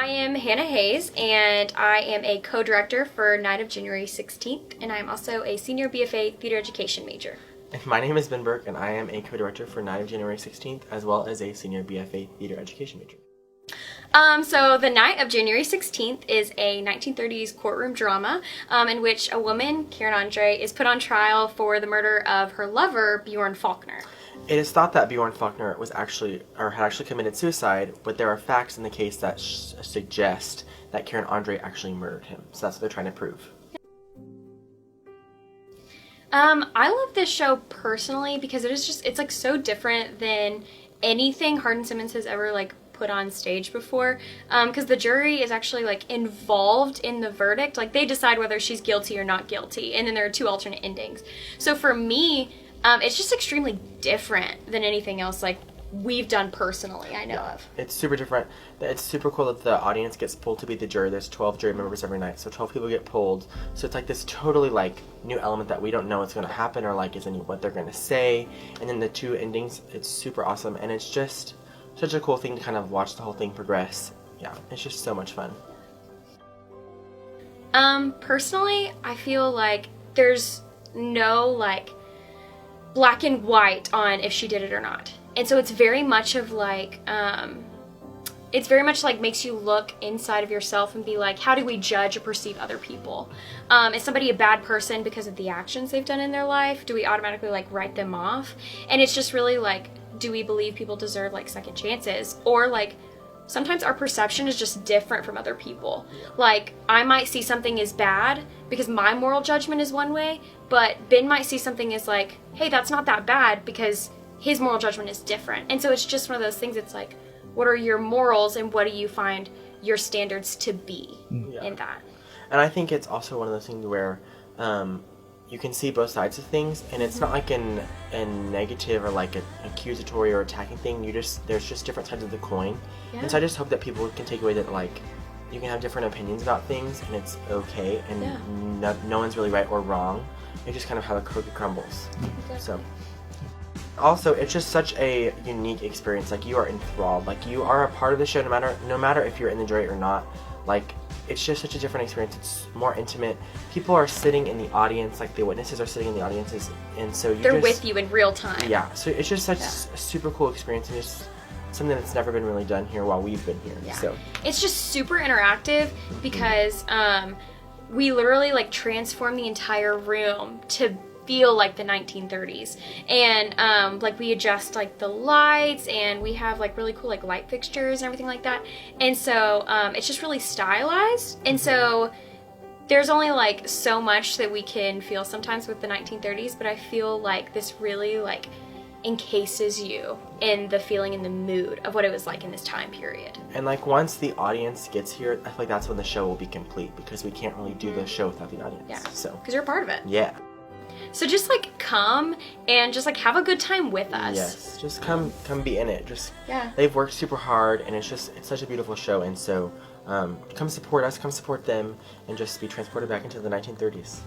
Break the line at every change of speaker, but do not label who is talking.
I am Hannah Hayes, and I am a co-director for Night of January 16th, and I am also a senior BFA theater education major.
And my name is Ben Burke, and I am a co-director for Night of January 16th, as well as a senior BFA theater education major.
So the Night of January 16th is a 1930s courtroom drama in which a woman, Karen Andre, is put on trial for the murder of her lover, Bjorn Faulkner.
It is thought that Bjorn Faulkner had actually committed suicide, but there are facts in the case that suggest that Karen Andre actually murdered him. So that's what they're trying to prove.
I love this show personally because it's like so different than anything Hardin-Simmons has ever put on stage before, because the jury is actually involved in the verdict. They decide whether she's guilty or not guilty, and then there are two alternate endings. So for me, it's just extremely different than anything else we've done personally, I know of.
It's super different. It's super cool that the audience gets pulled to be the jury. There's 12 jury members every night, so 12 people get pulled. So it's this totally new element that we don't know what's going to happen or what they're going to say. And then the two endings, it's super awesome, and it's just such a cool thing to kind of watch the whole thing progress. Yeah, it's just so much fun.
Personally, I feel like there's no black and white on if she did it or not. And so it's very much of makes you look inside of yourself and be how do we judge or perceive other people? Is somebody a bad person because of the actions they've done in their life? Do we automatically write them off? And it's just really do we believe people deserve second chances? Or sometimes our perception is just different from other people. I might see something as bad because my moral judgment is one way, but Ben might see something as hey, that's not that bad because his moral judgment is different. And so it's just one of those things. It's what are your morals and what do you find your standards to be in that?
And I think it's also one of those things where you can see both sides of things, and it's not a negative or an accusatory or attacking thing. There's just different sides of the coin. Yeah. And so I just hope that people can take away that you can have different opinions about things, and it's okay, and no one's really right or wrong. It's just kind of how the cookie crumbles.
Exactly.
So. Also, it's just such a unique experience. You are enthralled. You are a part of the show, no matter if you're in the jury or not. It's just such a different experience. It's more intimate. People are sitting in the audience, the witnesses are sitting in the audiences, and so
they're with you in real time.
Yeah, so it's just such a super cool experience, and just something that's never been really done here while we've been here.
Yeah.
So
it's just super interactive because we literally transform the entire room to feel like the 1930s, and we adjust the lights, and we have really cool light fixtures and everything like that, and so it's just really stylized, and so there's only so much that we can feel sometimes with the 1930s, but I feel this really encases you in the feeling and the mood of what it was in this time period.
And once the audience gets here, I feel like that's when the show will be complete, because we can't really do the show without the audience.
Yeah,
so
because you're a part of it.
Yeah.
So just come and just have a good time with us.
Yes, just come be in it. They've worked super hard, and it's such a beautiful show, and so come support us, come support them, and just be transported back into the 1930s.